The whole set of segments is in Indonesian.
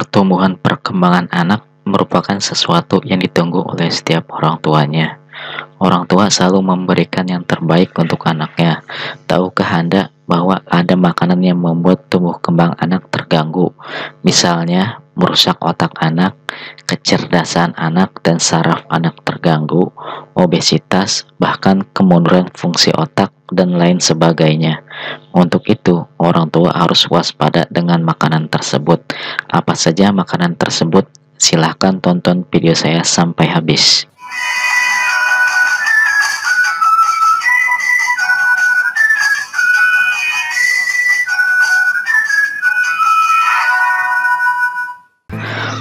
Pertumbuhan perkembangan anak merupakan sesuatu yang ditunggu oleh setiap orang tuanya. Orang tua selalu memberikan yang terbaik untuk anaknya. Tahukah Anda bahwa ada makanan yang membuat tumbuh kembang anak terganggu? Misalnya, merusak otak anak, kecerdasan anak dan saraf anak terganggu, obesitas, bahkan kemunduran fungsi otak, dan lain sebagainya. Untuk itu, orang tua harus waspada dengan makanan tersebut. Apa saja makanan tersebut? Silahkan tonton video saya sampai habis.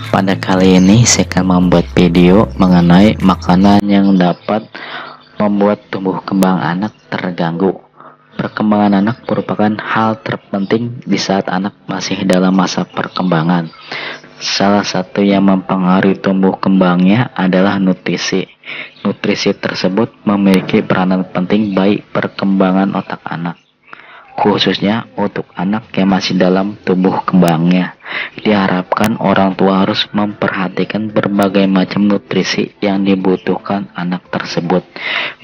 Pada kali ini saya akan membuat video mengenai makanan yang dapat membuat tumbuh kembang anak terganggu. Perkembangan anak merupakan hal terpenting di saat anak masih dalam masa perkembangan. Salah satu yang mempengaruhi tumbuh kembangnya adalah nutrisi. Nutrisi tersebut memiliki peranan penting bagi perkembangan otak anak, khususnya untuk anak yang masih dalam tumbuh kembangnya. Diharapkan orang tua harus memperhatikan berbagai macam nutrisi yang dibutuhkan anak tersebut.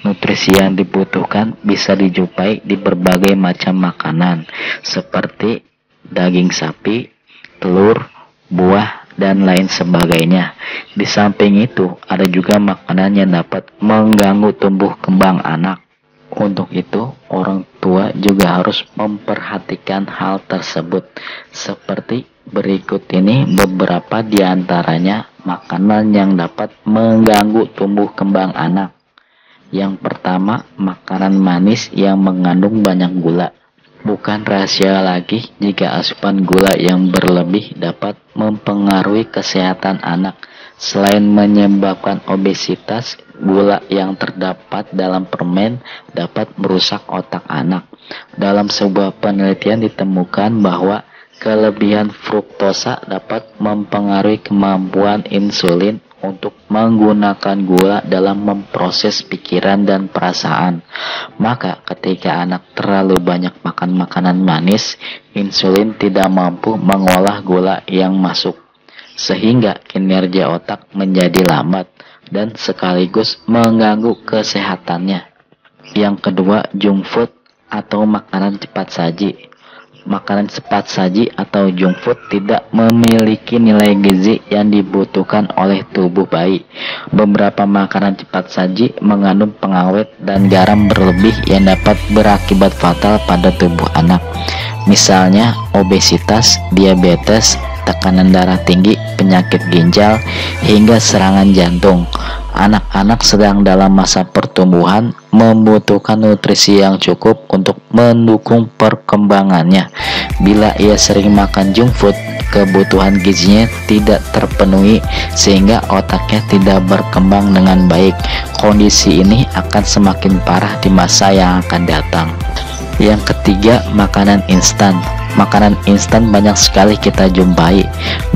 Nutrisi yang dibutuhkan bisa dijumpai di berbagai macam makanan seperti daging sapi, telur, buah, dan lain sebagainya. Di samping itu, ada juga makanan yang dapat mengganggu tumbuh kembang anak. Untuk itu, orang tua juga harus memperhatikan hal tersebut. Seperti berikut ini beberapa di antaranya makanan yang dapat mengganggu tumbuh kembang anak. Yang pertama, makanan manis yang mengandung banyak gula. Bukan rahasia lagi jika asupan gula yang berlebih dapat mempengaruhi kesehatan anak. Selain menyebabkan obesitas, gula yang terdapat dalam permen dapat merusak otak anak. Dalam sebuah penelitian ditemukan bahwa kelebihan fruktosa dapat mempengaruhi kemampuan insulin untuk menggunakan gula dalam memproses pikiran dan perasaan. Maka ketika anak terlalu banyak makan makanan manis, insulin tidak mampu mengolah gula yang masuk, sehingga kinerja otak menjadi lambat dan sekaligus mengganggu kesehatannya. Yang kedua, junk food atau makanan cepat saji. Makanan cepat saji atau junk food tidak memiliki nilai gizi yang dibutuhkan oleh tubuh bayi. Beberapa makanan cepat saji mengandung pengawet dan garam berlebih yang dapat berakibat fatal pada tubuh anak. Misalnya obesitas, diabetes, tekanan darah tinggi, penyakit ginjal, hingga serangan jantung. Anak-anak sedang dalam masa pertumbuhan membutuhkan nutrisi yang cukup untuk mendukung perkembangannya. Bila ia sering makan junk food, kebutuhan gizinya tidak terpenuhi sehingga otaknya tidak berkembang dengan baik. Kondisi ini akan semakin parah di masa yang akan datang. Yang ketiga, makanan instan. Makanan instan banyak sekali kita jumpai.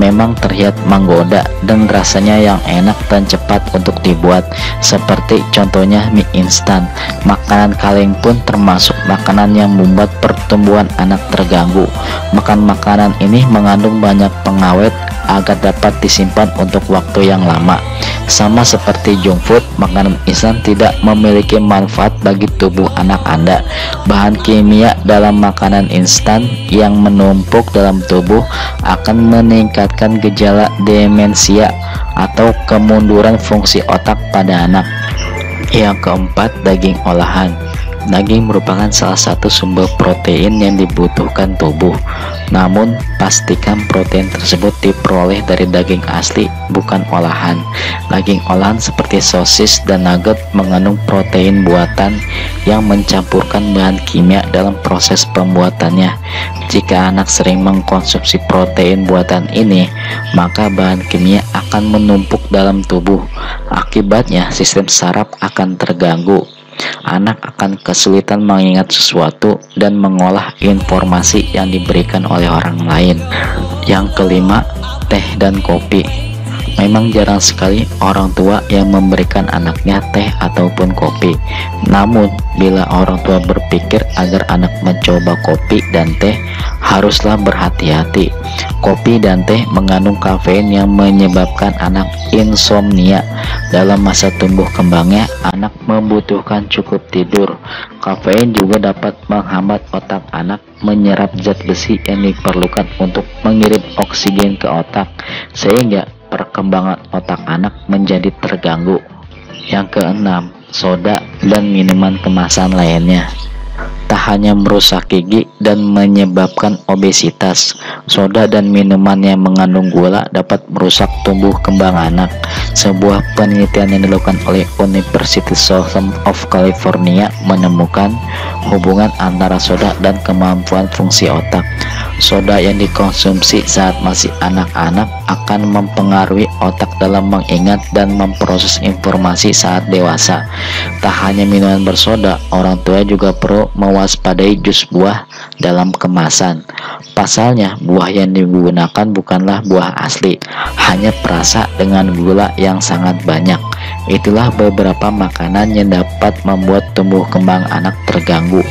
Memang terlihat menggoda dan rasanya yang enak dan cepat untuk dibuat. Seperti contohnya mie instan. Makanan kaleng pun termasuk makanan yang membuat pertumbuhan anak terganggu. Makan makanan ini mengandung banyak pengawet agar dapat disimpan untuk waktu yang lama. Sama seperti junk food, makanan instan tidak memiliki manfaat bagi tubuh anak Anda. Bahan kimia dalam makanan instan yang menumpuk dalam tubuh akan meningkatkan gejala demensia atau kemunduran fungsi otak pada anak. Yang keempat, daging olahan. Daging merupakan salah satu sumber protein yang dibutuhkan tubuh. Namun, pastikan protein tersebut diperoleh dari daging asli, bukan olahan. Daging olahan seperti sosis dan nugget mengandung protein buatan yang mencampurkan bahan kimia dalam proses pembuatannya. Jika anak sering mengkonsumsi protein buatan ini, maka bahan kimia akan menumpuk dalam tubuh. Akibatnya, sistem saraf akan terganggu. Anak akan kesulitan mengingat sesuatu dan mengolah informasi yang diberikan oleh orang lain. Yang kelima, teh dan kopi. Memang jarang sekali orang tua yang memberikan anaknya teh ataupun kopi. Namun, bila orang tua berpikir agar anak mencoba kopi dan teh, haruslah berhati-hati. Kopi dan teh mengandung kafein yang menyebabkan anak insomnia. Dalam masa tumbuh kembangnya, anak membutuhkan cukup tidur. Kafein juga dapat menghambat otak anak menyerap zat besi yang diperlukan untuk mengirim oksigen ke otak, sehingga perkembangan otak anak menjadi terganggu. Yang keenam, soda dan minuman kemasan lainnya. Tak hanya merusak gigi dan menyebabkan obesitas, soda dan minuman yang mengandung gula dapat merusak tumbuh kembang anak. Sebuah penelitian yang dilakukan oleh University System of California menemukan hubungan antara soda dan kemampuan fungsi otak. Soda yang dikonsumsi saat masih anak-anak akan mempengaruhi otak dalam mengingat dan memproses informasi saat dewasa. Tak hanya minuman bersoda, orang tua juga perlu mewaspadai jus buah dalam kemasan. Pasalnya, buah yang digunakan bukanlah buah asli, hanya perasa dengan gula yang sangat banyak. Itulah beberapa makanan yang dapat membuat tumbuh kembang anak terganggu.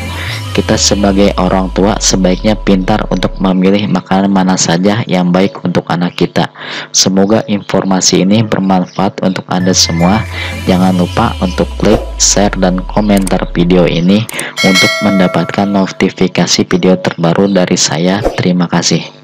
Kita sebagai orang tua sebaiknya pintar untuk memilih makanan mana saja yang baik untuk anak kita. Semoga informasi ini bermanfaat untuk Anda semua. Jangan lupa untuk klik, share, dan komentar video ini untuk mendapatkan notifikasi video terbaru dari saya. Terima kasih.